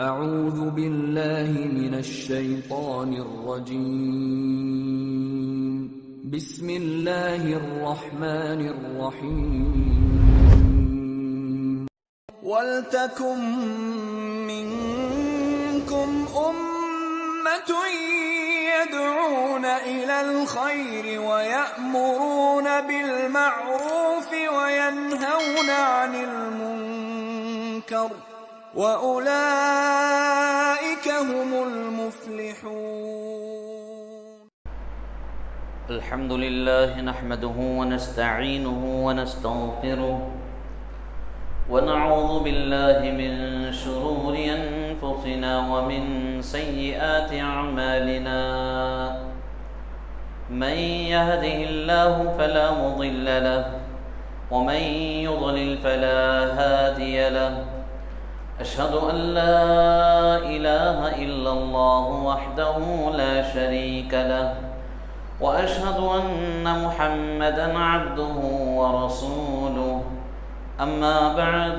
اعوذ باللہ من الشیطان الرجیم بسم اللہ الرحمن الرحیم وَلْتَكُن مِّنكُمْ أُمَّةٌ يَدْعُونَ إِلَى الْخَيْرِ وَيَأْمُرُونَ بِالْمَعْرُوفِ وَيَنْهَوْنَ عَنِ الْمُنكَرِ وَأُولَئِكَ هُمُ الْمُفْلِحُونَ الحمد لله نحمده ونستعينه ونستغفره ونعوذ بالله من شرور أنفسنا ومن سيئات أعمالنا من يهده الله فلا مضل له ومن يضلل فلا هادي له أشهد أن لا إله إلا الله وحده لا شريك له وأشهد أن محمدًا عبده ورسوله أما بعد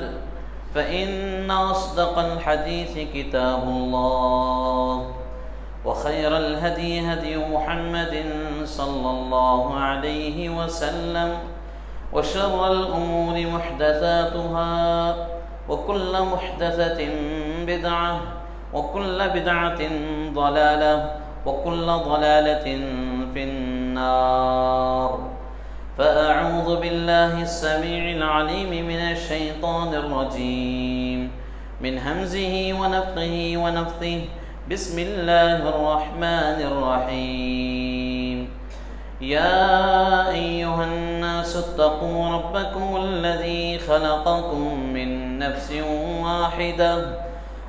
فإن أصدق الحديث كتاب الله وخير الهدي هدي محمد صلى الله عليه وسلم وشر الأمور محدثاتها وكل محدثة بدعة وكل بدعة ضلالة وكل ضلالة في النار فأعوذ بالله السميع العليم من الشيطان الرجيم من همزه ونفخه ونفثه بسم الله الرحمن الرحيم يا أيها الناس اتقوا ربكم الذي خلقكم من نفس واحدة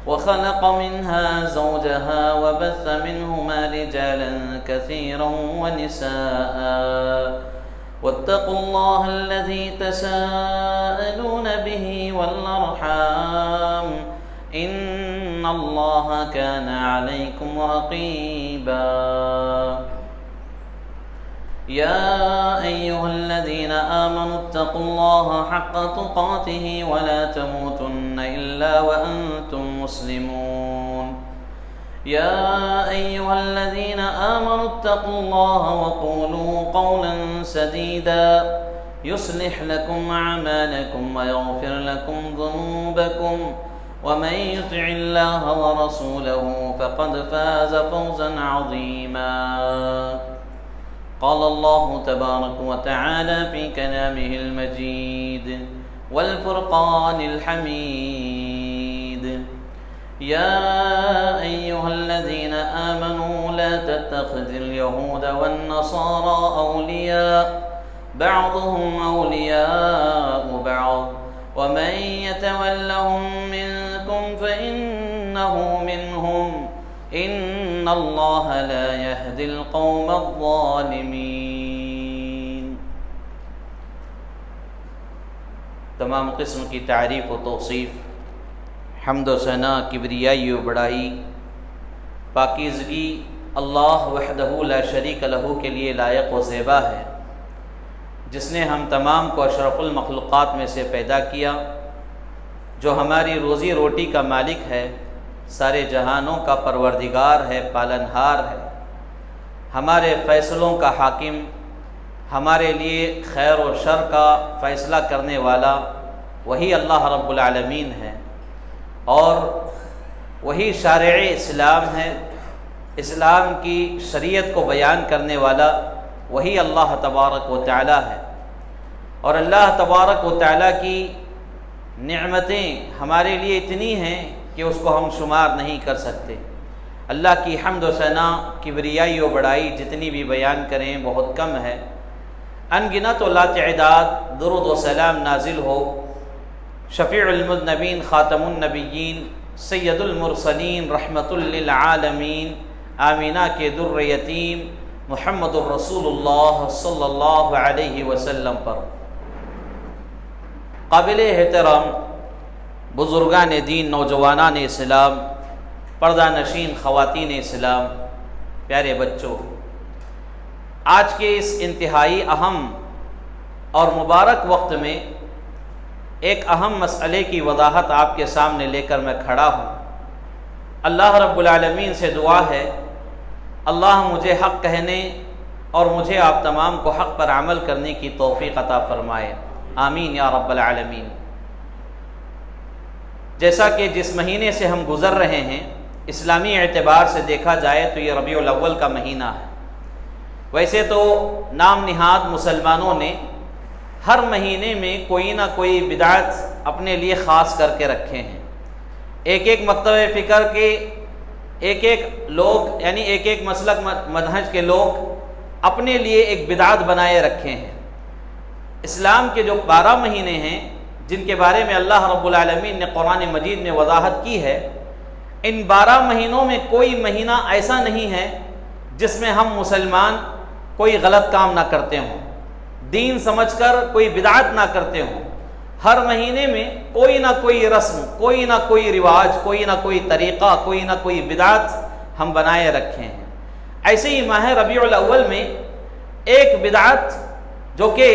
وخلق منها زوجها وبث منهما رجالا كثيرا ونساء واتقوا الله الذي تساءلون به والأرحام إن الله كان عليكم رقيبا يا أيها الذين آمنوا اتقوا الله حق تقاته ولا تموتن إلا وأنتم مسلمون يا أيها الذين آمنوا اتقوا الله وقولوا قولا سديدا يصلح لكم أعمالكم ويغفر لكم ذنوبكم ومن يطع الله ورسوله فقد فاز فوزا عظيما قال الله تبارك وتعالى في كلامه المجيد والفرقان الحميد يا أيها الذين آمنوا لا تتخذوا اليهود والنصارى أولياء بعضهم أولياء بعض ومن يتولهم منكم فإنه منهم إن الله لا يهدي القوم الظالمين۔ تمام قسم کی تعریف و توصیف، حمد و ثنا، کبریائی و بڑائی، پاکیزگی اللہ وحدہ لا شریک لہ کے لیے لائق و زیبا ہے، جس نے ہم تمام کو اشرف المخلوقات میں سے پیدا کیا، جو ہماری روزی روٹی کا مالک ہے، سارے جہانوں کا پروردگار ہے، پالنہار ہے، ہمارے فیصلوں کا حاکم، ہمارے لیے خیر و شر کا فیصلہ کرنے والا وہی اللہ رب العالمین ہے، اور وہی شارع اسلام ہے، اسلام کی شریعت کو بیان کرنے والا وہی اللہ تبارک و تعالی ہے، اور اللہ تبارک و تعالی کی نعمتیں ہمارے لیے اتنی ہیں کہ اس کو ہم شمار نہیں کر سکتے۔ اللہ کی حمد و ثنا، کبریائی و بڑائی جتنی بھی بیان کریں بہت کم ہے۔ ان گنت و لا تعداد درود و سلام نازل ہو شفیع المذنبین، خاتم النبیین، سید المرسلین، رحمت للعالمین، آمینہ کے در یتیم محمد الرسول اللہ صلی اللہ علیہ وسلم پر۔ قابل احترام بزرگان دین، نوجوانان اسلام، پردہ نشین خواتین اسلام، پیارے بچوں، آج کے اس انتہائی اہم اور مبارک وقت میں ایک اہم مسئلے کی وضاحت آپ کے سامنے لے کر میں کھڑا ہوں، اللہ رب العالمین سے دعا ہے اللہ مجھے حق کہنے اور مجھے آپ تمام کو حق پر عمل کرنے کی توفیق عطا فرمائے، آمین یا رب العالمین۔ جیسا کہ جس مہینے سے ہم گزر رہے ہیں اسلامی اعتبار سے دیکھا جائے تو یہ ربیع الاول کا مہینہ ہے۔ ویسے تو نام نہاد مسلمانوں نے ہر مہینے میں کوئی نہ کوئی بدعت اپنے لیے خاص کر کے رکھے ہیں۔ ایک ایک مکتب فکر کے ایک ایک لوگ یعنی ایک ایک مسلک منہج کے لوگ اپنے لیے ایک بدعت بنائے رکھے ہیں۔ اسلام کے جو 12 مہینے ہیں جن کے بارے میں اللہ رب العالمین نے قرآن مجید میں وضاحت کی ہے، ان 12 مہینوں میں کوئی مہینہ ایسا نہیں ہے جس میں ہم مسلمان کوئی غلط کام نہ کرتے ہوں، دین سمجھ کر کوئی بدعت نہ کرتے ہوں۔ ہر مہینے میں کوئی نہ کوئی رسم، کوئی نہ کوئی رواج، کوئی نہ کوئی طریقہ، کوئی نہ کوئی بدعت ہم بنائے رکھے ہیں۔ ایسے ہی ماہ ربیع الاول میں ایک بدعت جو کہ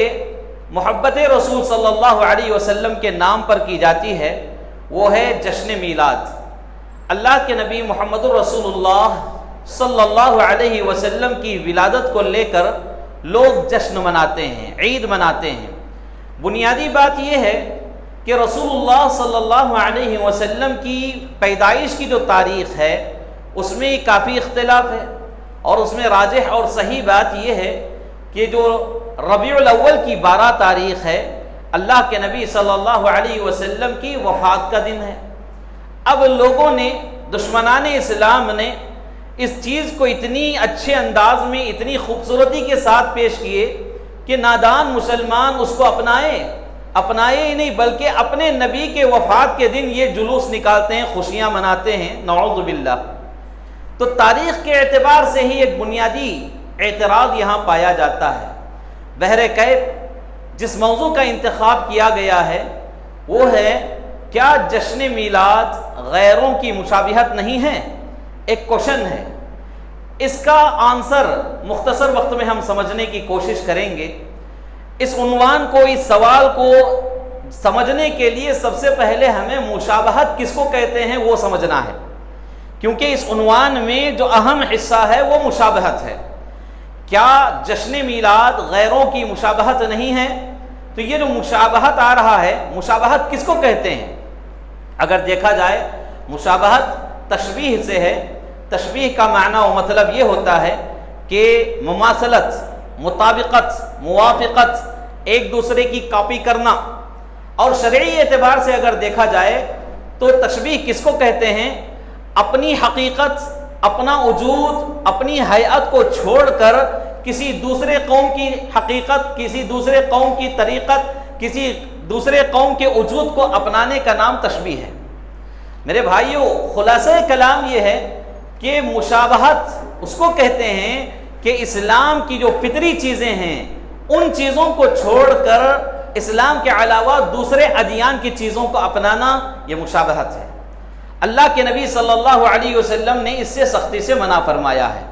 محبت رسول صلی اللہ علیہ وسلم کے نام پر کی جاتی ہے وہ ہے جشن میلاد۔ اللہ کے نبی محمد رسول اللہ صلی اللہ علیہ وسلم کی ولادت کو لے کر لوگ جشن مناتے ہیں، عید مناتے ہیں۔ بنیادی بات یہ ہے کہ رسول اللہ صلی اللہ علیہ وسلم کی پیدائش کی جو تاریخ ہے اس میں کافی اختلاف ہے، اور اس میں راجح اور صحیح بات یہ ہے کہ جو ربیع الاول کی 12 تاریخ ہے اللہ کے نبی صلی اللہ علیہ وسلم کی وفات کا دن ہے۔ اب لوگوں نے، دشمنان اسلام نے اس چیز کو اتنی اچھے انداز میں، اتنی خوبصورتی کے ساتھ پیش کیے کہ نادان مسلمان اس کو اپنائے ہی نہیں بلکہ اپنے نبی کے وفات کے دن یہ جلوس نکالتے ہیں، خوشیاں مناتے ہیں، نعوذ باللہ۔ تو تاریخ کے اعتبار سے ہی ایک بنیادی اعتراض یہاں پایا جاتا ہے۔ بہرکیف جس موضوع کا انتخاب کیا گیا ہے وہ ہے کیا جشن میلاد غیروں کی مشابہت نہیں ہے؟ ایک کوشچن ہے۔ اس کا آنسر مختصر وقت میں ہم سمجھنے کی کوشش کریں گے۔ اس عنوان کو، اس سوال کو سمجھنے کے لیے سب سے پہلے ہمیں مشابہت کس کو کہتے ہیں وہ سمجھنا ہے، کیونکہ اس عنوان میں جو اہم حصہ ہے وہ مشابہت ہے۔ کیا جشن میلاد غیروں کی مشابہت نہیں ہے؟ تو یہ جو مشابہت آ رہا ہے، مشابہت کس کو کہتے ہیں؟ اگر دیکھا جائے مشابہت تشبیہ سے ہے۔ تشبیہ کا معنی و مطلب یہ ہوتا ہے کہ مماثلت، مطابقت، موافقت، ایک دوسرے کی کاپی کرنا۔ اور شرعی اعتبار سے اگر دیکھا جائے تو تشبیہ کس کو کہتے ہیں؟ اپنی حقیقت، اپنا وجود، اپنی حیات کو چھوڑ کر کسی دوسرے قوم کی حقیقت، کسی دوسرے قوم کی طریقت، کسی دوسرے قوم کے وجود کو اپنانے کا نام تشبیہ ہے۔ میرے بھائیوں، خلاصہ کلام یہ ہے کہ مشابہت اس کو کہتے ہیں کہ اسلام کی جو فطری چیزیں ہیں ان چیزوں کو چھوڑ کر اسلام کے علاوہ دوسرے ادیان کی چیزوں کو اپنانا، یہ مشابہت ہے۔ اللہ کے نبی صلی اللہ علیہ وسلم نے اس سے سختی سے منع فرمایا ہے۔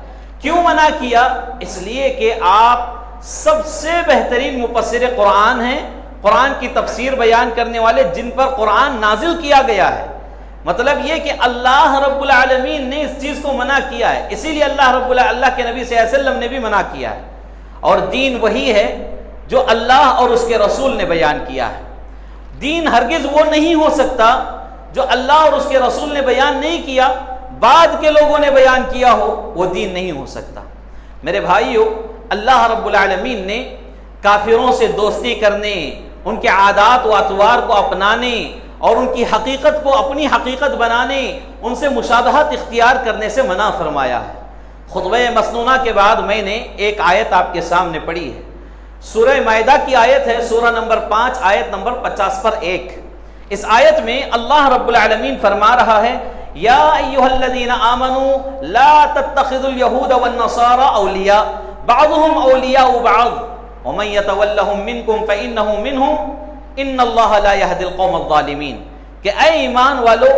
کیوں منع کیا؟ اس لیے کہ آپ سب سے بہترین مفسر قرآن ہیں، قرآن کی تفسیر بیان کرنے والے جن پر قرآن نازل کیا گیا ہے۔ مطلب یہ کہ اللہ رب العالمین نے اس چیز کو منع کیا ہے، اسی لیے اللہ کے نبی صلی اللہ علیہ وسلم نے بھی منع کیا ہے۔ اور دین وہی ہے جو اللہ اور اس کے رسول نے بیان کیا ہے۔ دین ہرگز وہ نہیں ہو سکتا جو اللہ اور اس کے رسول نے بیان نہیں کیا، بعد کے لوگوں نے بیان کیا ہو، وہ دین نہیں ہو سکتا۔ میرے بھائیو، اللہ رب العالمین نے کافروں سے دوستی کرنے، ان کے عادات و اطوار کو اپنانے اور ان کی حقیقت کو اپنی حقیقت بنانے، ان سے مشابہت اختیار کرنے سے منع فرمایا ہے۔ خطبہ مسنونہ کے بعد میں نے ایک آیت آپ کے سامنے پڑھی ہے، سورہ مائدہ کی آیت ہے، سورہ نمبر 5 آیت نمبر 50 پر 1۔ اس آیت میں اللہ رب العالمین فرما رہا ہے، یا ایھا الذین آمنوا لا تتخذوا اليہود والنصارى اولیاء بعضهم اولیاء بعض ومن يتولهم منکم فانہ منہم ان اللہ لا یہدی القوم الظالمین، کہ اے ایمان والو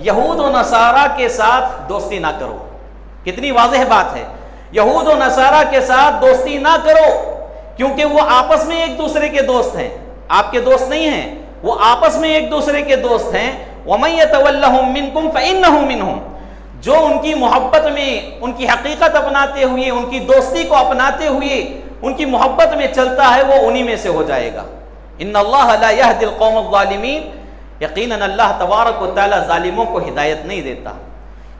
یہود و نصارہ کے ساتھ دوستی نہ کرو۔ کتنی واضح بات ہے، یہود و نصارہ کے ساتھ دوستی نہ کرو، کیونکہ وہ آپس میں ایک دوسرے کے دوست ہیں، آپ کے دوست نہیں ہیں، وہ آپس میں ایک دوسرے کے دوست ہیں۔ وَمَن يَتَوَلَّهُم مِّنكُمْ فَإِنَّهُ مِنْهُمْ، جو ان کی محبت میں ان کی حقیقت اپناتے ہوئے، ان کی دوستی کو اپناتے ہوئے ان کی محبت میں چلتا ہے، وہ انہی میں سے ہو جائے گا۔ ان اللہ لا یہدی القوم الظالمین، یقیناً اللہ تبارک و تعالیٰ ظالموں کو ہدایت نہیں دیتا۔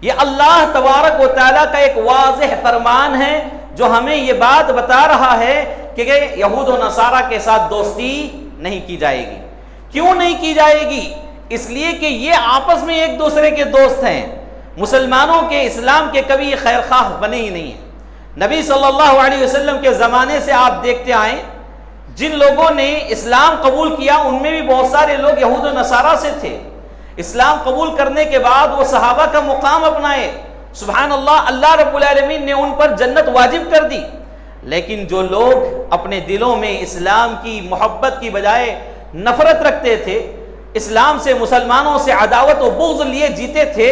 یہ اللہ تبارک و تعالیٰ کا ایک واضح فرمان ہے جو ہمیں یہ بات بتا رہا ہے کہ یہود و نصارہ کے ساتھ دوستی نہیں کی جائے گی۔ کیوں نہیں کی جائے گی؟ اس لیے کہ یہ آپس میں ایک دوسرے کے دوست ہیں، مسلمانوں کے، اسلام کے کبھی یہ خیر خواہ بنے ہی نہیں ہیں۔ نبی صلی اللہ علیہ وسلم کے زمانے سے آپ دیکھتے آئیں، جن لوگوں نے اسلام قبول کیا ان میں بھی بہت سارے لوگ یہود و نصارہ سے تھے۔ اسلام قبول کرنے کے بعد وہ صحابہ کا مقام اپنائے، سبحان اللہ، اللہ رب العالمین نے ان پر جنت واجب کر دی۔ لیکن جو لوگ اپنے دلوں میں اسلام کی محبت کی بجائے نفرت رکھتے تھے، اسلام سے، مسلمانوں سے عداوت و بغض لیے جیتے تھے،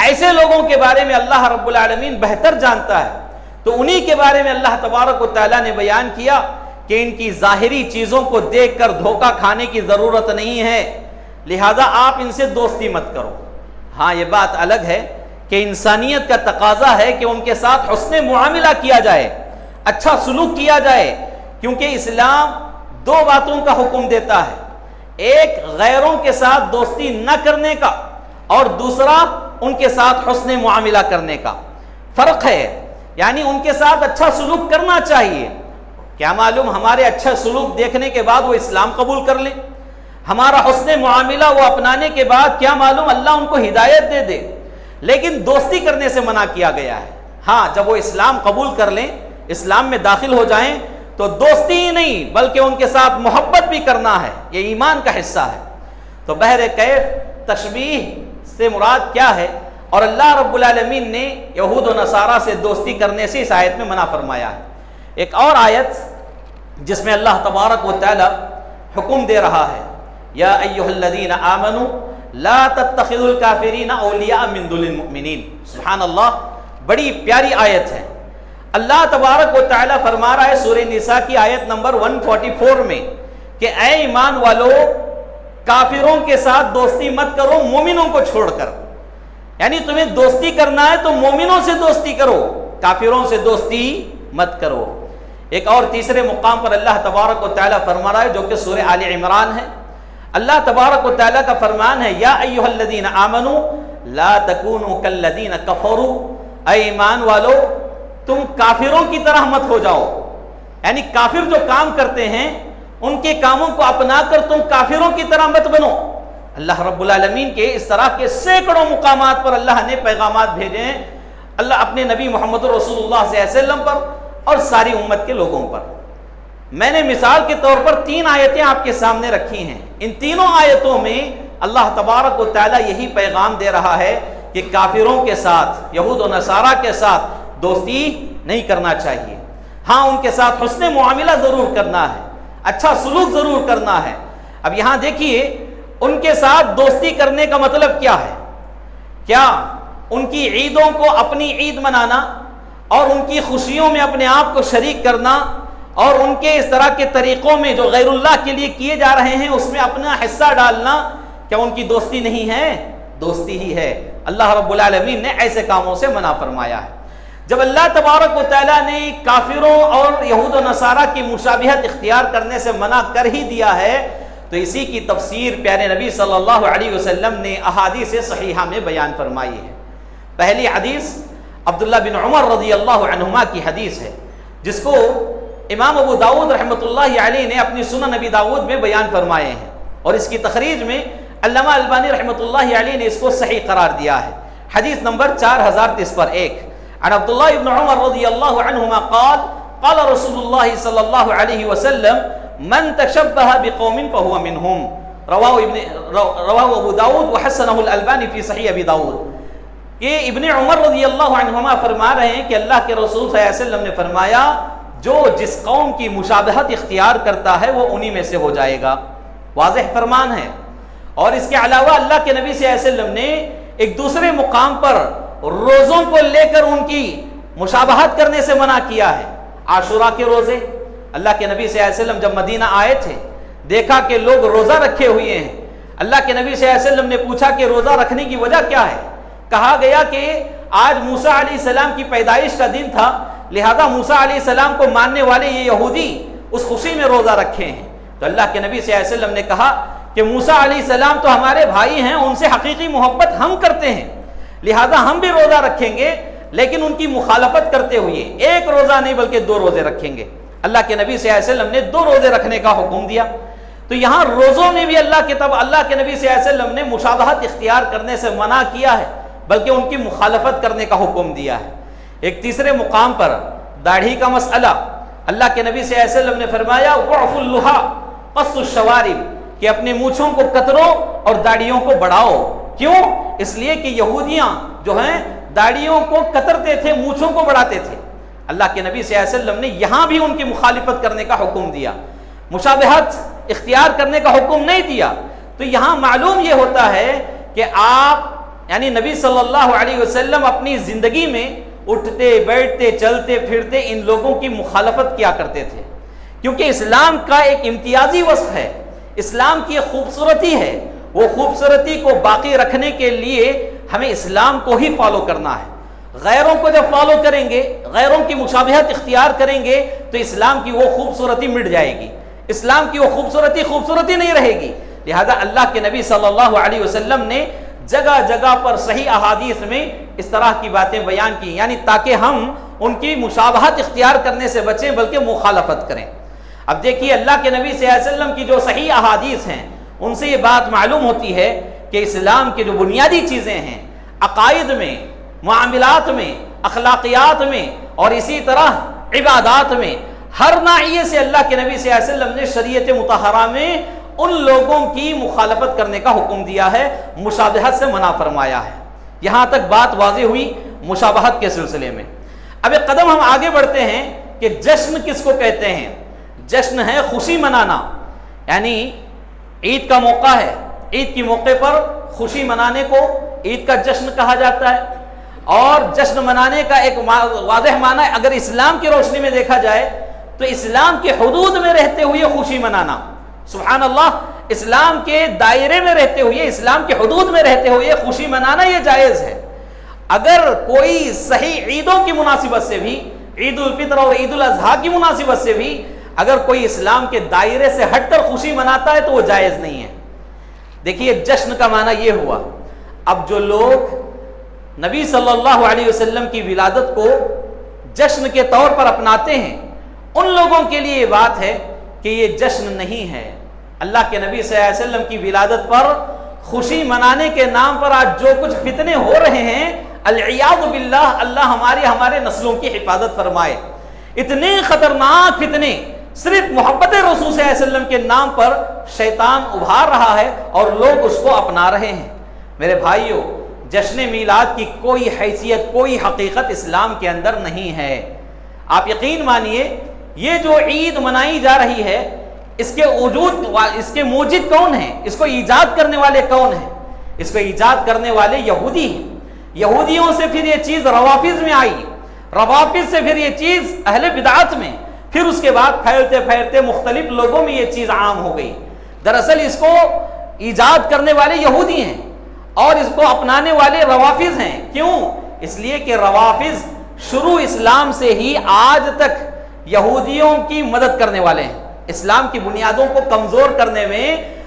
ایسے لوگوں کے بارے میں اللہ رب العالمین بہتر جانتا ہے۔ تو انہی کے بارے میں اللہ تبارک و تعالیٰ نے بیان کیا کہ ان کی ظاہری چیزوں کو دیکھ کر دھوکہ کھانے کی ضرورت نہیں ہے، لہذا آپ ان سے دوستی مت کرو۔ ہاں یہ بات الگ ہے کہ انسانیت کا تقاضا ہے کہ ان کے ساتھ حسن معاملہ کیا جائے، اچھا سلوک کیا جائے، کیونکہ اسلام دو باتوں کا حکم دیتا ہے، ایک غیروں کے ساتھ دوستی نہ کرنے کا، اور دوسرا ان کے ساتھ حسن معاملہ کرنے کا۔ فرق ہے، یعنی ان کے ساتھ اچھا سلوک کرنا چاہیے۔ کیا معلوم ہمارے اچھا سلوک دیکھنے کے بعد وہ اسلام قبول کر لیں، ہمارا حسن معاملہ وہ اپنانے کے بعد کیا معلوم اللہ ان کو ہدایت دے دے، لیکن دوستی کرنے سے منع کیا گیا ہے۔ ہاں جب وہ اسلام قبول کر لیں، اسلام میں داخل ہو جائیں، تو دوستی ہی نہیں بلکہ ان کے ساتھ محبت بھی کرنا ہے، یہ ایمان کا حصہ ہے۔ تو بہرکیف تشبیہ سے مراد کیا ہے؟ اور اللہ رب العالمین نے یہود و نصارہ سے دوستی کرنے سے اس آیت میں منع فرمایا ہے۔ ایک اور آیت جس میں اللہ تبارک و تعالی حکم دے رہا ہے، یا ایھا الذین آمنوا لا تتخذوا الکافرین اولیاء من دون المؤمنین۔ سبحان اللہ، بڑی پیاری آیت ہے۔ اللہ تبارک و تعالی فرما رہا ہے سورہ نساء کی آیت نمبر 144 میں کہ اے ایمان والو، کافروں کے ساتھ دوستی مت کرو مومنوں کو چھوڑ کر، یعنی تمہیں دوستی کرنا ہے تو مومنوں سے دوستی کرو، کافروں سے دوستی مت کرو۔ ایک اور تیسرے مقام پر اللہ تبارک و تعالی فرما رہا ہے جو کہ سورہ آل عمران ہے۔ اللہ تبارک و تعالی کا فرمان ہے، یا ایھا الذین آمنوا لا تکونوا کالذین کفروا، اے ایمان والو تم کافروں کی طرح مت ہو جاؤ، یعنی کافر جو کام کرتے ہیں ان کے کاموں کو اپنا کر تم کافروں کی طرح مت بنو۔ اللہ رب العالمین کے اس طرح کے سینکڑوں مقامات پر اللہ نے پیغامات بھیجے ہیں، اللہ اپنے نبی محمد رسول اللہ صلی اللہ علیہ وسلم پر اور ساری امت کے لوگوں پر۔ میں نے مثال کے طور پر 3 آیتیں آپ کے سامنے رکھی ہیں، ان تینوں آیتوں میں اللہ تبارک و تعالی یہی پیغام دے رہا ہے کہ کافروں کے ساتھ، یہود و نصارہ کے ساتھ دوستی نہیں کرنا چاہیے۔ ہاں ان کے ساتھ حسن معاملہ ضرور کرنا ہے، اچھا سلوک ضرور کرنا ہے۔ اب یہاں دیکھیے ان کے ساتھ دوستی کرنے کا مطلب کیا ہے؟ کیا ان کی عیدوں کو اپنی عید منانا اور ان کی خوشیوں میں اپنے آپ کو شریک کرنا اور ان کے اس طرح کے طریقوں میں جو غیر اللہ کے لیے کیے جا رہے ہیں اس میں اپنا حصہ ڈالنا، کیا ان کی دوستی نہیں ہے؟ دوستی ہی ہے۔ اللہ رب العالمین نے ایسے کاموں سے منع فرمایا ہے۔ جب اللہ تبارک و تعالیٰ نے کافروں اور یہود و نصارہ کی مشابہت اختیار کرنے سے منع کر ہی دیا ہے تو اسی کی تفسیر پیارے نبی صلی اللہ علیہ وسلم نے احادیث صحیحہ میں بیان فرمائی ہے۔ پہلی حدیث عبداللہ بن عمر رضی اللہ عنہما کی حدیث ہے، جس کو امام ابو داؤد رحمۃ اللہ علیہ نے اپنی سنن نبی داؤد میں بیان فرمائے ہیں، اور اس کی تخریج میں علامہ البانی رحمۃ اللہ علیہ نے اس کو صحیح قرار دیا ہے۔ حدیث نمبر 4030 پر 1 عن عبداللہ بن عمر رضی اللہ عنہما قال قال رسول اللہ صلی اللہ علیہ وسلم من تشبہ بقوم فہو منہم، رواہ ابو داؤد وحسنہ الالبانی فی صحیح ابی داؤد۔ یہ ابن عمر رضی اللہ عنہما فرما رہے ہیں کہ اللہ کے رسول صلی اللہ علیہ وسلم نے فرمایا جو جس قوم کی مشابہت اختیار کرتا ہے وہ انہی میں سے ہو جائے گا۔ واضح فرمان ہے۔ اور اس کے علاوہ اللہ کے نبی صلی اللہ علیہ وسلم نے ایک دوسرے مقام پر روزوں کو لے کر ان کی مشابہت کرنے سے منع کیا ہے۔ عاشوراء کے روزے، اللہ کے نبی صلی اللہ علیہ وسلم جب مدینہ آئے تھے دیکھا کہ لوگ روزہ رکھے ہوئے ہیں۔ اللہ کے نبی صلی اللہ علیہ وسلم نے پوچھا کہ روزہ رکھنے کی وجہ کیا ہے؟ کہا گیا کہ آج موسیٰ علیہ السلام کی پیدائش کا دن تھا، لہذا موسیٰ علیہ السلام کو ماننے والے یہ یہودی اس خوشی میں روزہ رکھے ہیں۔ تو اللہ کے نبی صلی اللہ علیہ وسلم نے کہا کہ موسیٰ علیہ السلام تو ہمارے بھائی ہیں، ان سے حقیقی محبت ہم کرتے ہیں، لہذا ہم بھی روزہ رکھیں گے، لیکن ان کی مخالفت کرتے ہوئے ایک روزہ نہیں بلکہ 2 روزے رکھیں گے۔ اللہ کے نبی صلی اللہ علیہ وسلم نے 2 روزے رکھنے کا حکم دیا۔ تو یہاں روزوں میں بھی اللہ کے نبی صلی اللہ علیہ وسلم نے مشابہت اختیار کرنے سے منع کیا ہے، بلکہ ان کی مخالفت کرنے کا حکم دیا ہے۔ ایک تیسرے مقام پر داڑھی کا مسئلہ، اللہ کے نبی صلی اللہ علیہ وسلم نے فرمایا وعف اللحى قص الشوارب، کہ اپنے مونچھوں کو کترو اور داڑھیوں کو بڑھاؤ۔ کیوں؟ اس لیے کہ یہودیاں جو ہیں داڑھیوں کو کترتے تھے، مونچھوں کو بڑھاتے تھے۔ اللہ کے نبی صلی اللہ علیہ وسلم نے یہاں بھی ان کی مخالفت کرنے کا حکم دیا، مشابہت اختیار کرنے کا حکم نہیں دیا۔ تو یہاں معلوم یہ ہوتا ہے کہ آپ یعنی نبی صلی اللہ علیہ وسلم اپنی زندگی میں اٹھتے بیٹھتے چلتے پھرتے ان لوگوں کی مخالفت کیا کرتے تھے، کیونکہ اسلام کا ایک امتیازی وصف ہے، اسلام کی ایک خوبصورتی ہے، وہ خوبصورتی کو باقی رکھنے کے لیے ہمیں اسلام کو ہی فالو کرنا ہے۔ غیروں کو جب فالو کریں گے، غیروں کی مشابہت اختیار کریں گے تو اسلام کی وہ خوبصورتی مٹ جائے گی، اسلام کی وہ خوبصورتی نہیں رہے گی۔ لہذا اللہ کے نبی صلی اللہ علیہ وسلم نے جگہ جگہ پر صحیح احادیث میں اس طرح کی باتیں بیان کی، یعنی تاکہ ہم ان کی مشابہت اختیار کرنے سے بچیں بلکہ مخالفت کریں۔ اب دیکھیے اللہ کے نبی صلی اللہ علیہ وسلم کی جو صحیح احادیث ہیں ان سے یہ بات معلوم ہوتی ہے کہ اسلام کے جو بنیادی چیزیں ہیں، عقائد میں، معاملات میں، اخلاقیات میں اور اسی طرح عبادات میں، ہر ناحیے سے اللہ کے نبی صلی اللہ علیہ وسلم نے شریعت مطہرہ میں ان لوگوں کی مخالفت کرنے کا حکم دیا ہے، مشابہت سے منع فرمایا ہے۔ یہاں تک بات واضح ہوئی مشابہت کے سلسلے میں۔ اب ایک قدم ہم آگے بڑھتے ہیں کہ جشن کس کو کہتے ہیں؟ جشن ہے خوشی منانا، یعنی عید کا موقع ہے، عید کے موقع پر خوشی منانے کو عید کا جشن کہا جاتا ہے۔ اور جشن منانے کا ایک واضح معنی اگر اسلام کی روشنی میں دیکھا جائے تو اسلام کے حدود میں رہتے ہوئے خوشی منانا، سبحان اللہ، اسلام کے دائرے میں رہتے ہوئے، اسلام کے حدود میں رہتے ہوئے خوشی منانا یہ جائز ہے۔ اگر کوئی صحیح عیدوں کی مناسبت سے بھی، عید الفطر اور عید الاضحیٰ کی مناسبت سے بھی اگر کوئی اسلام کے دائرے سے ہٹ کر خوشی مناتا ہے تو وہ جائز نہیں ہے۔ دیکھیے جشن کا معنی یہ ہوا، اب جو لوگ نبی صلی اللہ علیہ وسلم کی ولادت کو جشن کے طور پر اپناتے ہیں ان لوگوں کے لیے یہ بات ہے کہ یہ جشن نہیں ہے۔ اللہ کے نبی صلی اللہ علیہ وسلم کی ولادت پر خوشی منانے کے نام پر آج جو کچھ فتنے ہو رہے ہیں، العیاذ باللہ، اللہ ہمارے نسلوں کی حفاظت فرمائے۔ اتنے خطرناک فتنے صرف محبت رسول صلی اللہ علیہ وسلم کے نام پر شیطان ابھار رہا ہے اور لوگ اس کو اپنا رہے ہیں۔ میرے بھائیوں، جشن میلاد کی کوئی حیثیت، کوئی حقیقت اسلام کے اندر نہیں ہے۔ آپ یقین مانیے یہ جو عید منائی جا رہی ہے اس کے موجد کون ہیں؟ اس کو ایجاد کرنے والے کون ہیں؟ اس کو ایجاد کرنے والے یہودی ہیں۔ یہودیوں سے پھر یہ چیز روافظ میں آئی، روافظ سے پھر یہ چیز اہل بدعت میں، پھر اس کے بعد پھیلتے پھیلتے مختلف لوگوں میں یہ چیز عام ہو گئی۔ دراصل اس کو ایجاد کرنے والے یہودی ہیں اور اس کو اپنانے والے روافظ ہیں۔ کیوں؟ اس لیے کہ روافظ شروع اسلام سے ہی آج تک یہودیوں کی مدد کرنے والے ہیں۔ اسلام کی بنیادوں کو کمزور کرنے میں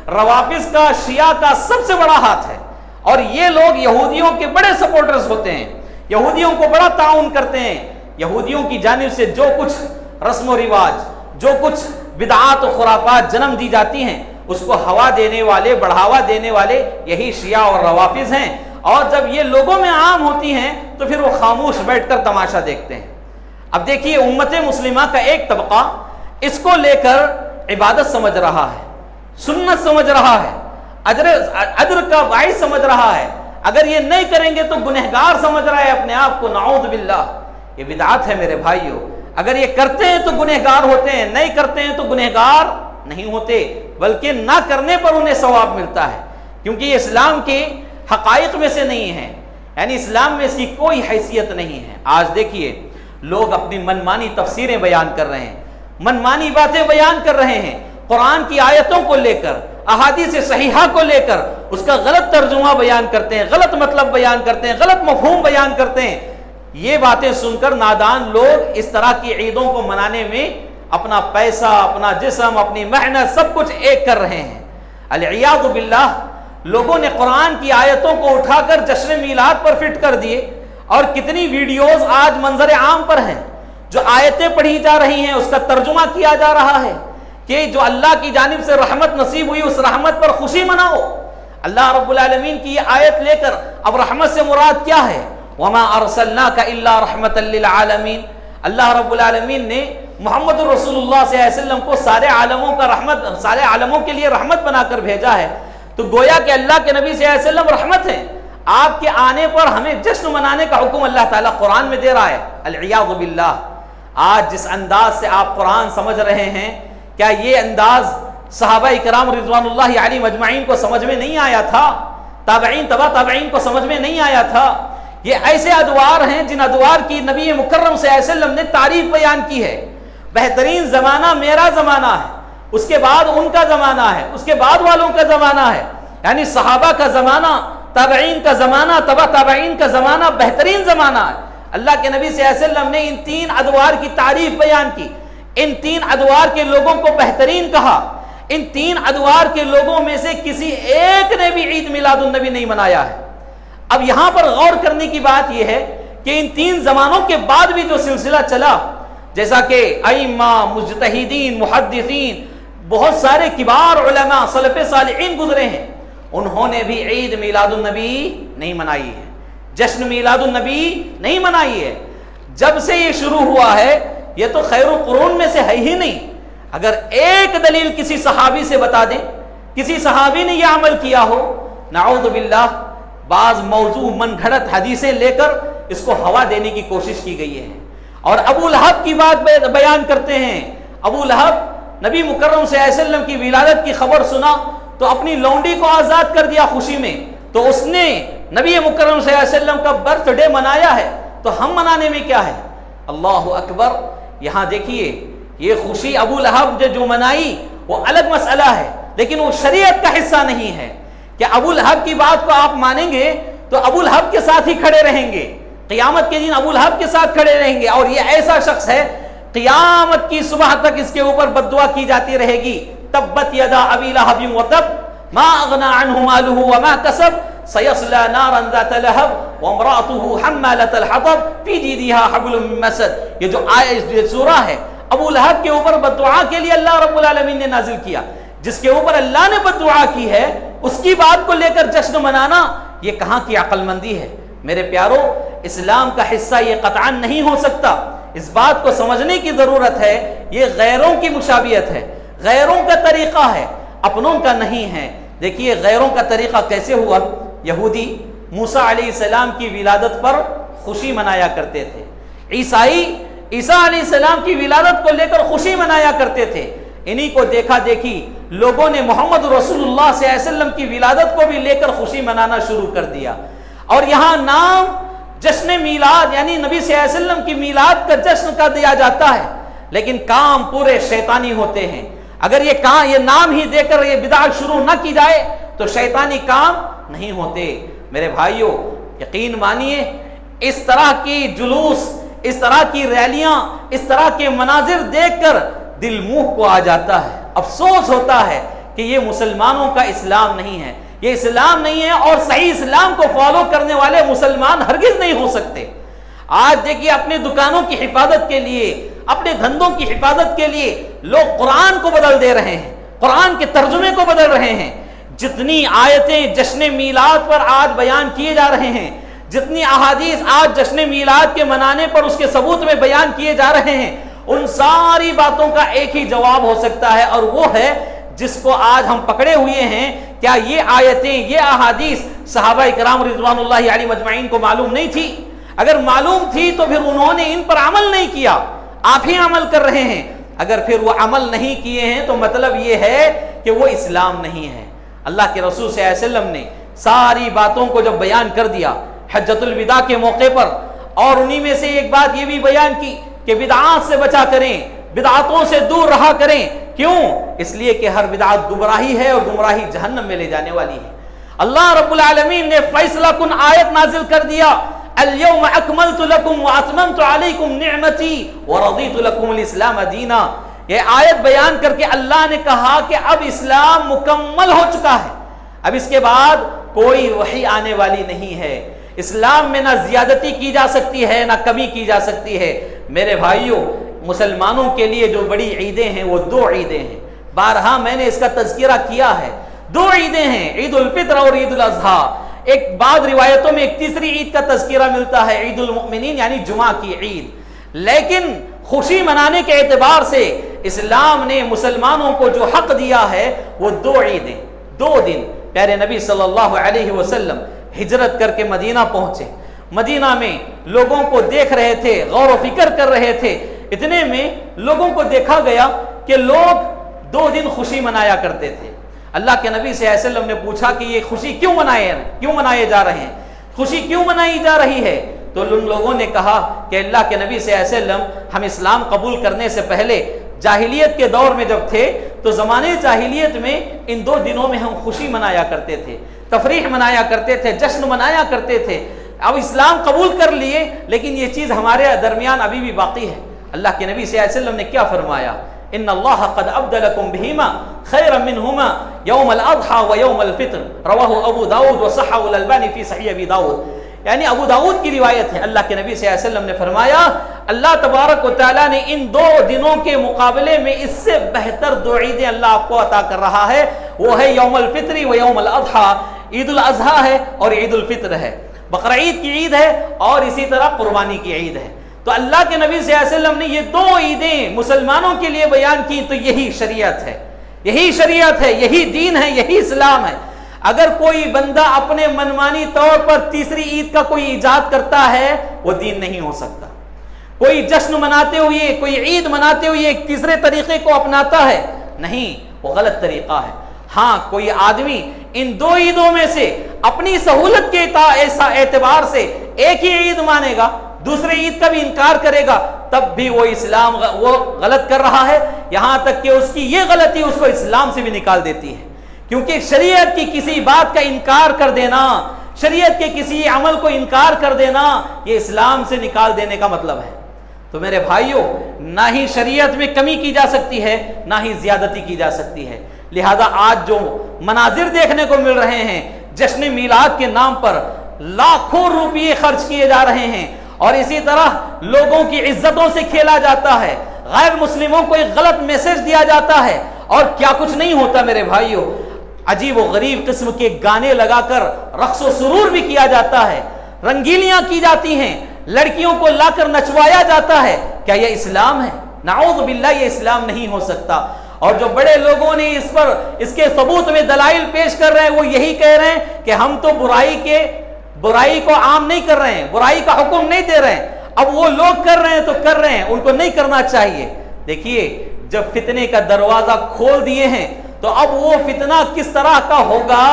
روافظ کا، شیعہ کا سب سے بڑا ہاتھ ہے، اور یہ لوگ یہودیوں کے بڑے سپورٹرز ہوتے ہیں، یہودیوں کو بڑا تعاون کرتے ہیں۔ یہودیوں کی جانب سے جو کچھ رسم و رواج، جو کچھ بدعات و خرافات جنم دی جاتی ہیں اس کو ہوا دینے والے، بڑھاوا دینے والے یہی شیعہ اور روافظ ہیں، اور جب یہ لوگوں میں عام ہوتی ہیں تو پھر وہ خاموش بیٹھ کر تماشا دیکھتے ہیں۔ اب دیکھیے امت مسلمہ کا ایک طبقہ اس کو لے کر عبادت سمجھ رہا ہے، سنت سمجھ رہا ہے، اجر کا باعث سمجھ رہا ہے، اگر یہ نہیں کریں گے تو گنہگار سمجھ رہا ہے اپنے آپ کو، نعوذ باللہ۔ یہ بدعت ہے میرے بھائیوں، اگر یہ کرتے ہیں تو گنہگار ہوتے ہیں، نہیں کرتے ہیں تو گنہگار نہیں ہوتے، بلکہ نہ کرنے پر انہیں ثواب ملتا ہے، کیونکہ یہ اسلام کے حقائق میں سے نہیں ہے، یعنی اسلام میں اس کی کوئی حیثیت نہیں ہے۔ آج دیکھیے لوگ اپنی منمانی تفسیریں بیان کر رہے ہیں، منمانی باتیں بیان کر رہے ہیں، قرآن کی آیتوں کو لے کر احادیث صحیحہ کو لے کر اس کا غلط ترجمہ بیان کرتے ہیں، غلط مطلب بیان کرتے ہیں، غلط مفہوم بیان کرتے ہیں. یہ باتیں سن کر نادان لوگ اس طرح کی عیدوں کو منانے میں اپنا پیسہ، اپنا جسم، اپنی محنت سب کچھ ایک کر رہے ہیں. العیاذ باللہ، لوگوں نے قرآن کی آیتوں کو اٹھا کر جشن میلاد پر فٹ کر دیے، اور کتنی ویڈیوز آج منظر عام پر ہیں. جو آیتیں پڑھی جا رہی ہیں اس کا ترجمہ کیا جا رہا ہے کہ جو اللہ کی جانب سے رحمت نصیب ہوئی اس رحمت پر خوشی مناؤ. اللہ رب العالمین کی یہ آیت لے کر اب رحمت سے مراد کیا ہے؟ وَمَا أَرْسَلْنَاكَ إِلَّا رَحْمَةً لِّلْعَالَمِينَ. اللہ رب العالمین نے محمد رسول اللہ صلی اللہ علیہ وسلم کو سارے عالموں کا رحمت، سارے عالموں کے لیے رحمت بنا کر بھیجا ہے. تو گویا کہ اللہ کے نبی صلی اللہ علیہ وسلم رحمت ہیں. آپ کے آنے پر ہمیں جشن منانے کا حکم اللہ تعالیٰ قرآن میں دے رہا ہے. العیاذ باللہ، آج جس انداز سے آپ قرآن سمجھ رہے ہیں، کیا یہ انداز صحابہ کرام رضوان اللہ علیہم اجمعین کو سمجھ میں نہیں آیا تھا؟ تابعین، تبع تابعین کو سمجھ میں نہیں آیا تھا؟ یہ ایسے ادوار ہیں جن ادوار کی نبی مکرم صلی اللہ علیہ وسلم نے تعریف بیان کی ہے. بہترین زمانہ میرا زمانہ ہے، اس کے بعد ان کا زمانہ ہے، اس کے بعد والوں کا زمانہ ہے. یعنی صحابہ کا زمانہ، تابعین کا زمانہ، تبع تابعین کا زمانہ بہترین زمانہ ہے. اللہ کے نبی صلی اللہ علیہ وسلم نے ان تین ادوار کی تعریف بیان کی، ان تین ادوار کے لوگوں کو بہترین کہا. ان تین ادوار کے لوگوں میں سے کسی ایک نے بھی عید میلاد النبی نہیں منایا ہے. اب یہاں پر غور کرنے کی بات یہ ہے کہ ان تین زمانوں کے بعد بھی جو سلسلہ چلا، جیسا کہ ائمہ، مجتہدین، محدثین، بہت سارے کبار علماء سلف صالحین گزرے ہیں، انہوں نے بھی عید میلاد النبی نہیں منائی ہے، جشن میلاد النبی نہیں منائی ہے. جب سے یہ شروع ہوا ہے، یہ تو خیر القرون میں سے ہے ہی نہیں. اگر ایک دلیل کسی صحابی سے بتا دیں، کسی صحابی نے یہ عمل کیا ہو، نعوذ باللہ، بعض موضوع من گھڑت حدیثیں لے کر اس کو ہوا دینے کی کوشش کی گئی ہے. اور ابو لہب کی بات بیان کرتے ہیں. ابو لہب نبی مکرم صلی اللہ علیہ وسلم کی ولادت کی خبر سنا تو اپنی لونڈی کو آزاد کر دیا خوشی میں، تو اس نے نبی مکرم صلی اللہ علیہ وسلم کا برتھ ڈے منایا ہے. تو ہم منانے میں کیا ہے؟ اللہ اکبر. یہاں دیکھیے، یہ خوشی ابو لہب نے جو منائی وہ الگ مسئلہ ہے، لیکن وہ شریعت کا حصہ نہیں ہے. کہ ابو لہب کی بات کو آپ مانیں گے تو ابو لہب کے ساتھ ہی کھڑے رہیں گے، قیامت کے دن ابو لہب کے ساتھ کھڑے رہیں گے. اور یہ ایسا شخص ہے قیامت کی صبح تک اس کے اوپر بددعا کی جاتی رہے گی. تبت یدا ابی لہب وتب ما اغنى عنه ماله وما كسب سيصلى نارا ذات لهب وامراته حمالة الحطب في جيدها حبل من مسد. یہ جو سورہ ہے ابو لہب کے اوپر بددعا کے لیے اللہ رب العالمین نے نازل کیا. جس کے اوپر اللہ نے بددعا کی ہے اس کی بات کو لے کر جشن منانا یہ کہاں کی عقل مندی ہے؟ میرے پیارو، اسلام کا حصہ یہ قطعاً نہیں ہو سکتا. اس بات کو سمجھنے کی ضرورت ہے. یہ غیروں کی مشابہت ہے، غیروں کا طریقہ ہے، اپنوں کا نہیں ہے. دیکھیے غیروں کا طریقہ کیسے ہوا. یہودی موسیٰ علیہ السلام کی ولادت پر خوشی منایا کرتے تھے، عیسائی عیسیٰ علیہ السلام کی ولادت کو لے کر خوشی منایا کرتے تھے. انہی کو دیکھا دیکھی لوگوں نے محمد رسول اللہ صلی اللہ علیہ وسلم کی ولادت کو بھی لے کر خوشی منانا شروع کر دیا. اور یہاں نام جشن میلاد یعنی نبی صلی اللہ علیہ وسلم کی میلاد کا جشن کا دیا جاتا ہے، لیکن کام پورے شیطانی ہوتے ہیں. اگر یہ نام ہی دے کر یہ بدعت شروع نہ کی جائے تو شیطانی کام نہیں ہوتے. میرے بھائیوں، یقین مانیے، اس طرح کی جلوس، اس طرح کی ریلیاں، اس طرح کے مناظر دیکھ کر دل منہ کو آ جاتا ہے. افسوس ہوتا ہے کہ یہ مسلمانوں کا اسلام نہیں ہے، یہ اسلام نہیں ہے، اور صحیح اسلام کو فالو کرنے والے مسلمان ہرگز نہیں ہو سکتے. آج دیکھیے اپنی دکانوں کی حفاظت کے لیے، اپنے دھندوں کی حفاظت کے لیے لوگ قرآن کو بدل دے رہے ہیں، قرآن کے ترجمے کو بدل رہے ہیں. جتنی آیتیں جشن میلاد پر آج بیان کیے جا رہے ہیں، جتنی احادیث آج جشن میلاد کے منانے پر اس کے ثبوت میں بیان کیے جا رہے ہیں، ان ساری باتوں کا ایک ہی جواب ہو سکتا ہے، اور وہ ہے جس کو آج ہم پکڑے ہوئے ہیں. کیا یہ آیتیں، یہ احادیث صحابہ کرام رضوان اللہ علیہم اجمعین کو معلوم نہیں تھی؟ اگر معلوم تھی تو پھر انہوں نے ان پر عمل نہیں کیا، آپ ہی عمل کر رہے ہیں. اگر پھر وہ عمل نہیں کیے ہیں تو مطلب یہ ہے کہ وہ اسلام نہیں ہے. اللہ کے رسول صلی اللہ علیہ وسلم نے ساری باتوں کو جب بیان کر دیا حجۃ الوداع کے موقع پر، اور انہی میں سے ایک بات یہ بھی بیان کی کہ بدعات سے بچا کریں، بدعاتوں سے دور رہا کریں. کیوں؟ اس لیے کہ ہر بدعت گمراہی ہے اور گمراہی جہنم میں لے جانے والی ہے۔ اللہ رب العالمین نے فیصلہ کن آیت نازل کر دیا، اليوم اکملت لکم واتممت علیکم نعمتی ورضیت لکم الاسلام دینا۔ یہ آیت بیان کر کے اللہ نے کہا کہ اب اسلام مکمل ہو چکا ہے، اب اس کے بعد کوئی وحی آنے والی نہیں ہے۔ اسلام میں نہ زیادتی کی جا سکتی ہے نہ کمی کی جا سکتی ہے۔ میرے بھائیوں، مسلمانوں کے لیے جو بڑی عیدیں ہیں وہ دو عیدیں ہیں، بارہا میں نے اس کا تذکرہ کیا ہے۔ دو عیدیں ہیں، عید الفطر اور عید الاضحیٰ۔ ایک بعض روایتوں میں ایک تیسری عید کا تذکرہ ملتا ہے، عید المؤمنین یعنی جمعہ کی عید۔ لیکن خوشی منانے کے اعتبار سے اسلام نے مسلمانوں کو جو حق دیا ہے وہ دو عیدیں، دو دن۔ پیارے نبی صلی اللہ علیہ وسلم ہجرت کر کے مدینہ پہنچے، مدینہ میں لوگوں کو دیکھ رہے تھے، غور و فکر کر رہے تھے۔ اتنے میں لوگوں کو دیکھا گیا کہ لوگ دو دن خوشی منایا کرتے تھے۔ اللہ کے نبی صلی اللہ علیہ وسلم نے پوچھا کہ یہ خوشی کیوں منائے جا رہے ہیں، خوشی کیوں منائی جا رہی ہے؟ تو ان لوگوں نے کہا کہ اللہ کے نبی صلی اللہ علیہ وسلم، ہم اسلام قبول کرنے سے پہلے جاہلیت کے دور میں جب تھے تو زمانے جاہلیت میں ان دو دنوں میں ہم خوشی منایا کرتے تھے، تفریح منایا کرتے تھے، جشن منایا کرتے تھے۔ اب اسلام قبول کر لیے لیکن یہ چیز ہمارے درمیان ابھی بھی باقی ہے۔ اللہ کے نبی صلی اللہ علیہ وسلم نے کیا فرمایا؟ ان اللہ قد ابدلکم بہما خیرا منہما یوم الاضحی و یوم الفطر، رواہ ابو داؤد وصححہ الالبانی فی صحیح ابی داؤد۔ یعنی ابو داؤد کی روایت ہے، اللہ کے نبی صلی اللہ علیہ وسلم نے فرمایا اللہ تبارک و تعالیٰ نے ان دو دنوں کے مقابلے میں اس سے بہتر دو عیدیں اللہ آپ کو عطا کر رہا ہے، وہ ہے یوم الفطر و یوم الاضحیٰ، عید الاضحیٰ ہے اور عید الفطر ہے، بقرعید کی عید ہے اور اسی طرح قربانی کی عید ہے۔ تو اللہ کے نبی صلی اللہ علیہ وسلم نے یہ دو عیدیں مسلمانوں کے لیے بیان کی، تو یہی شریعت ہے، یہی شریعت ہے، یہی دین ہے، یہی اسلام ہے۔ اگر کوئی بندہ اپنے منمانی طور پر تیسری عید کا کوئی ایجاد کرتا ہے وہ دین نہیں ہو سکتا۔ کوئی جشن مناتے ہوئے، کوئی عید مناتے ہوئے ایک تیسرے طریقے کو اپناتا ہے، نہیں، وہ غلط طریقہ ہے۔ ہاں، کوئی آدمی ان دو عیدوں میں سے اپنی سہولت کے اعتبار سے ایک ہی عید مانے گا، دوسرے عید کا بھی انکار کرے گا، تب بھی وہ اسلام وہ غلط کر رہا ہے، یہاں تک کہ اس کی یہ غلطی اس کو اسلام سے بھی نکال دیتی ہے۔ کیونکہ شریعت کی کسی بات کا انکار کر دینا، شریعت کے کسی عمل کو انکار کر دینا، یہ اسلام سے نکال دینے کا مطلب ہے۔ تو میرے بھائیوں، نہ ہی شریعت میں کمی کی جا سکتی ہے نہ ہی زیادتی کی جا سکتی ہے۔ لہذا آج جو مناظر دیکھنے کو مل رہے ہیں، جشن میلاد کے نام پر لاکھوں روپیے خرچ کیے جا رہے ہیں اور اسی طرح لوگوں کی عزتوں سے کھیلا جاتا ہے، غیر مسلموں کو ایک غلط میسج دیا جاتا ہے اور کیا کچھ نہیں ہوتا میرے بھائیوں۔ عجیب و غریب قسم کے گانے لگا کر رقص و سرور بھی کیا جاتا ہے، رنگیلیاں کی جاتی ہیں، لڑکیوں کو لا کر نچوایا جاتا ہے۔ کیا یہ اسلام ہے؟ نعوذ باللہ، یہ اسلام نہیں ہو سکتا۔ اور جو بڑے لوگوں نے اس کے ثبوت میں دلائل پیش کر رہے ہیں وہ یہی کہہ رہے ہیں کہ ہم تو برائی کو عام نہیں کر رہے ہیں، برائی کا حکم نہیں دے رہے ہیں، اب وہ لوگ کر رہے ہیں تو کر رہے ہیں، ان کو نہیں کرنا چاہیے۔ دیکھیے، جب فتنے کا دروازہ کھول دیے ہیں تو اب وہ فتنہ کس طرح کا ہوگا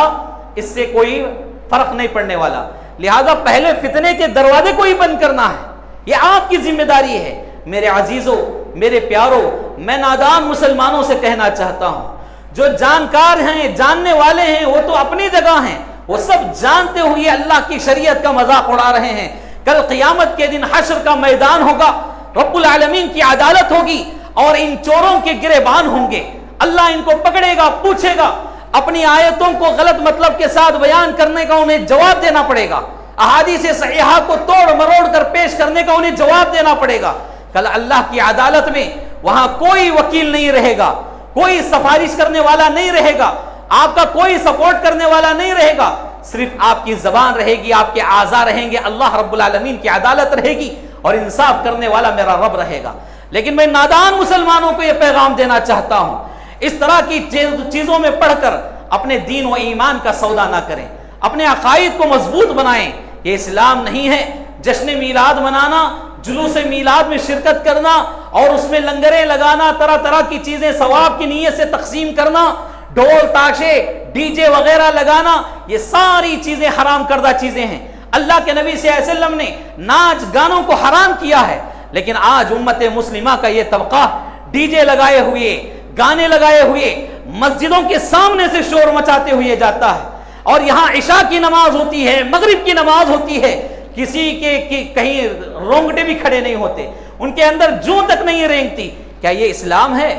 اس سے کوئی فرق نہیں پڑنے والا۔ لہذا پہلے فتنے کے دروازے کو ہی بند کرنا ہے، یہ آپ کی ذمہ داری ہے۔ میرے عزیزوں، میرے پیاروں، میں نادان مسلمانوں سے کہنا چاہتا ہوں، جو جانکار ہیں، جاننے والے ہیں، وہ تو اپنی جگہ ہیں، وہ سب جانتے ہوئے اللہ کی شریعت کا مذاق اڑا رہے ہیں۔ کل قیامت کے دن حشر کا میدان ہوگا، رب العالمین کی عدالت ہوگی اور ان چوروں کے گریبان ہوں گے۔ اللہ ان کو پکڑے گا، پوچھے گا، اپنی آیتوں کو غلط مطلب کے ساتھ بیان کرنے کا انہیں جواب دینا پڑے گا، احادیث صحیحہ کو توڑ مروڑ کر پیش کرنے کا انہیں جواب دینا پڑے گا۔ کل اللہ کی عدالت میں وہاں کوئی وکیل نہیں رہے گا، کوئی سفارش کرنے والا نہیں رہے گا، آپ کا کوئی سپورٹ کرنے والا نہیں رہے گا، صرف آپ کی زبان رہے گی، آپ کے اعضاء رہیں گے، اللہ رب العالمین کی عدالت رہے گی اور انصاف کرنے والا میرا رب رہے گا۔ لیکن میں نادان مسلمانوں کو یہ پیغام دینا چاہتا ہوں، اس طرح کی چیزوں میں پڑھ کر اپنے دین و ایمان کا سودا نہ کریں، اپنے عقائد کو مضبوط بنائیں۔ یہ اسلام نہیں ہے جشن میلاد منانا، جلوس میلاد میں شرکت کرنا اور اس میں لنگریں لگانا، طرح طرح کی چیزیں ثواب کی نیت سے تقسیم کرنا، ڈھول تاشے ڈی جے وغیرہ لگانا، یہ ساری چیزیں حرام کردہ چیزیں ہیں۔ اللہ کے نبی صلی اللہ علیہ وسلم نے ناچ گانوں کو حرام کیا ہے، لیکن آج امت مسلمہ کا یہ طبقہ ڈی جے لگائے ہوئے، گانے لگائے ہوئے مسجدوں کے سامنے سے شور مچاتے ہوئے جاتا ہے، اور یہاں عشاء کی نماز ہوتی ہے، مغرب کی نماز ہوتی ہے، کسی کے کہیں رونگٹے بھی کھڑے نہیں ہوتے، ان کے اندر جوں تک نہیں رینگتی۔ کیا یہ اسلام ہے؟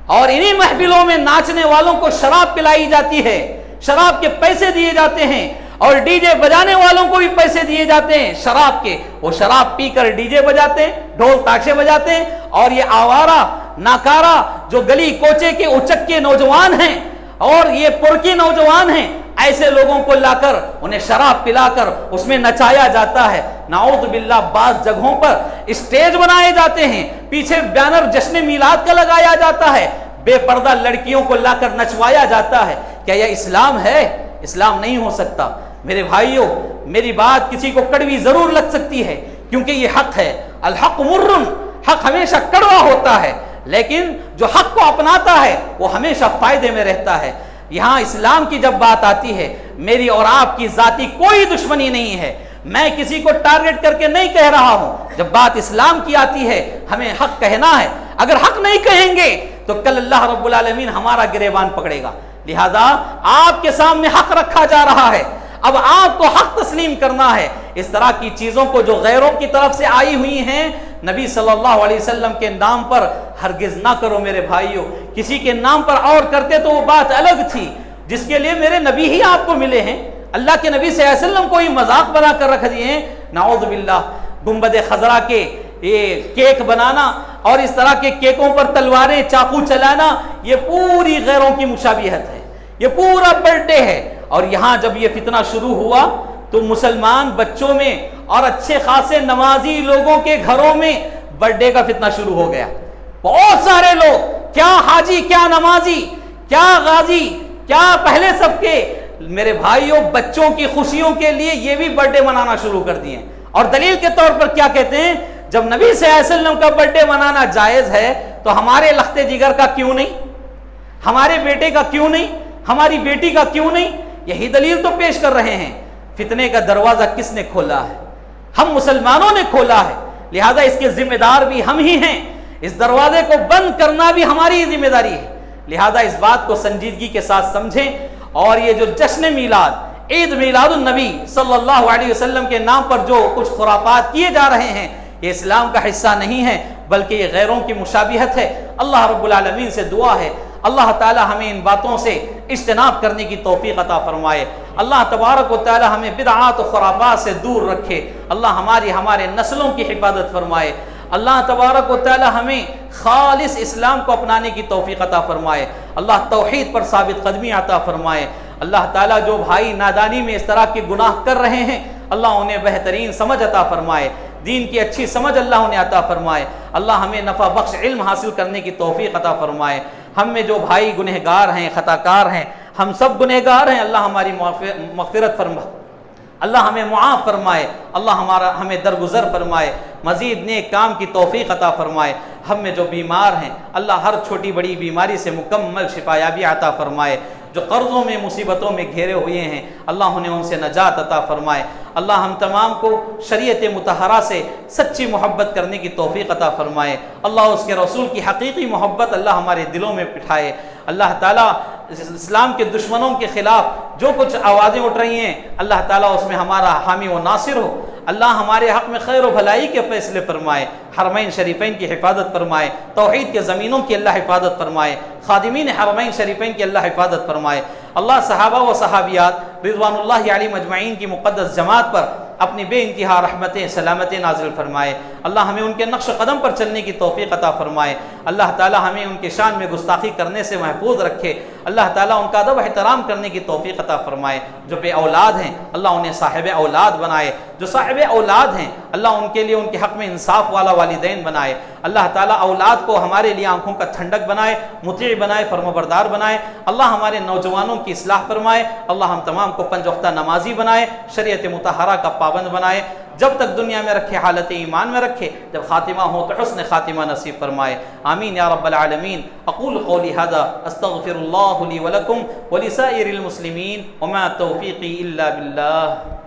اور انہی محفلوں میں ناچنے والوں کو شراب پلائی جاتی ہے، شراب کے پیسے دیے جاتے ہیں، اور ڈی جے بجانے والوں کو بھی پیسے دیے جاتے ہیں شراب کے، وہ شراب پی کر ڈی جے بجاتے ہیں، ڈھول تاشے بجاتے ہیں، اور یہ آوارہ ناکارہ جو گلی کوچے کے اچک کے نوجوان ہیں اور یہ پرکی نوجوان ہیں، ایسے لوگوں کو لا کر انہیں شراب پلا کر اس میں نچایا جاتا ہے۔ نعوذ باللہ، بعض جگہوں پر اسٹیج بنائے جاتے ہیں، پیچھے بینر جشن میلاد کا لگایا جاتا ہے، بے پردہ لڑکیوں کو لا کر نچوایا جاتا ہے۔ کیا یہ اسلام ہے؟ اسلام نہیں ہو سکتا۔ میرے بھائیوں، میری بات کسی کو کڑوی ضرور لگ سکتی ہے، کیونکہ یہ حق ہے۔ الحق مرن، حق ہمیشہ کڑوا ہوتا ہے، لیکن جو حق کو اپناتا ہے وہ ہمیشہ فائدے میں رہتا ہے۔ یہاں اسلام کی جب بات آتی ہے، میری اور آپ کی ذاتی کوئی دشمنی نہیں ہے، میں کسی کو ٹارگٹ کر کے نہیں کہہ رہا ہوں۔ جب بات اسلام کی آتی ہے، ہمیں حق کہنا ہے۔ اگر حق نہیں کہیں گے تو کل اللہ رب العالمین ہمارا گریبان پکڑے گا۔ لہذا آپ کے سامنے حق رکھا جا رہا ہے، اب آپ کو حق تسلیم کرنا ہے۔ اس طرح کی چیزوں کو جو غیروں کی طرف سے آئی ہوئی ہیں، نبی صلی اللہ علیہ وسلم کے نام پر ہرگز نہ کرو میرے بھائیوں۔ کسی کے نام پر اور کرتے تو وہ بات الگ تھی، جس کے لیے میرے نبی ہی آپ کو ملے ہیں۔ اللہ کے نبی صلی اللہ علیہ وسلم کو ہی مذاق بنا کر رکھ دیے ہیں۔ نعوذ باللہ، گنبد خضرا کے یہ کیک بنانا اور اس طرح کے کیکوں پر تلواریں چاقو چلانا، یہ پوری غیروں کی مشابہت ہے، یہ پورا برتھ ڈے ہے۔ اور یہاں جب یہ فتنہ شروع ہوا تو مسلمان بچوں میں اور اچھے خاصے نمازی لوگوں کے گھروں میں برتھ ڈے کا فتنہ شروع ہو گیا۔ بہت سارے لوگ، کیا حاجی، کیا نمازی، کیا غازی، کیا پہلے سب کے، میرے بھائیوں بچوں کی خوشیوں کے لیے یہ بھی برتھ ڈے منانا شروع کر دیے۔ اور دلیل کے طور پر کیا کہتے ہیں؟ جب نبی صلی اللہ علیہ وسلم کا برتھ ڈے منانا جائز ہے تو ہمارے لختے جگر کا کیوں نہیں؟ ہمارے بیٹے کا کیوں نہیں؟ ہماری بیٹی کا کیوں نہیں؟ یہی دلیل تو پیش کر رہے ہیں۔ فتنے کا دروازہ کس نے کھولا ہے؟ ہم مسلمانوں نے کھولا ہے، لہذا اس کے ذمہ دار بھی ہم ہی ہیں۔ اس دروازے کو بند کرنا بھی ہماری ذمہ داری ہے۔ لہذا اس بات کو سنجیدگی کے ساتھ سمجھیں، اور یہ جو جشن میلاد، عید میلاد النبی صلی اللہ علیہ وسلم کے نام پر جو کچھ خرافات کیے جا رہے ہیں، یہ اسلام کا حصہ نہیں ہے، بلکہ یہ غیروں کی مشابہت ہے۔ اللہ رب العالمین سے دعا ہے اللہ تعالی ہمیں ان باتوں سے اجتناب کرنے کی توفیق عطا فرمائے۔ اللہ تبارک و تعالی ہمیں بدعات و خرافات سے دور رکھے۔ اللہ ہمارے نسلوں کی حفاظت فرمائے۔ اللہ تبارک و تعالی ہمیں خالص اسلام کو اپنانے کی توفیق عطا فرمائے۔ اللہ توحید پر ثابت قدمی عطا فرمائے۔ اللہ تعالیٰ جو بھائی نادانی میں اس طرح کے گناہ کر رہے ہیں، اللہ انہیں بہترین سمجھ عطا فرمائے، دین کی اچھی سمجھ اللہ انہیں عطا فرمائے۔ اللہ ہمیں نفع بخش علم حاصل کرنے کی توفیق عطا فرمائے۔ ہم میں جو بھائی گنہگار ہیں، خطاکار ہیں، ہم سب گنہگار ہیں، اللہ ہماری مغفرت فرمائے، اللہ ہمیں معاف فرمائے، اللہ ہمیں درگزر فرمائے، مزید نیک کام کی توفیق عطا فرمائے۔ ہم میں جو بیمار ہیں، اللہ ہر چھوٹی بڑی بیماری سے مکمل شفا یابی عطا فرمائے۔ جو قرضوں میں مصیبتوں میں گھیرے ہوئے ہیں، اللہ انہیں ان سے نجات عطا فرمائے۔ اللہ ہم تمام کو شریعت مطہرہ سے سچی محبت کرنے کی توفیق عطا فرمائے۔ اللہ اس کے رسول کی حقیقی محبت اللہ ہمارے دلوں میں بٹھائے۔ اللہ تعالیٰ اسلام کے دشمنوں کے خلاف جو کچھ آوازیں اٹھ رہی ہیں، اللہ تعالیٰ اس میں ہمارا حامی و ناصر ہو۔ اللہ ہمارے حق میں خیر و بھلائی کے فیصلے فرمائے، حرمین شریفین کی حفاظت فرمائے، توحید کے زمینوں کی اللہ حفاظت فرمائے، خادمین حرمین شریفین کی اللہ حفاظت فرمائے۔ اللہ صحابہ و صحابیات رضوان اللہ علیہم اجمعین کی مقدس جماعت پر اپنی بے انتہا رحمتیں سلامتیں نازل فرمائے۔ اللہ ہمیں ان کے نقش قدم پر چلنے کی توفیق عطا فرمائے۔ اللہ تعالی ہمیں ان کے شان میں گستاخی کرنے سے محفوظ رکھے۔ اللہ تعالی ان کا ادب احترام کرنے کی توفیق عطا فرمائے۔ جو بے اولاد ہیں اللہ انہیں صاحب اولاد بنائے، جو صاحب اولاد ہیں اللہ ان کے لیے ان کے حق میں انصاف والا والدین بنائے۔ اللہ تعالیٰ اولاد کو ہمارے لیے آنکھوں کا ٹھنڈک بنائے، مطیع بنائے، فرمانبردار بنائے۔ اللہ ہمارے نوجوانوں کی اصلاح فرمائے۔ اللہ ہم تمام کو 5 وقتہ نمازی بنائے، شریعت مطہرہ کا پابند بنائے، جب تک دنیا میں رکھے حالت ایمان میں رکھے، جب خاتمہ ہو تو حسن خاتمہ نصیب فرمائے۔ آمین یا رب العالمین۔ اقول قولی ھذا استغفر اللہ لی ولکم ولسائر المسلمین وما توفیقی الا باللہ۔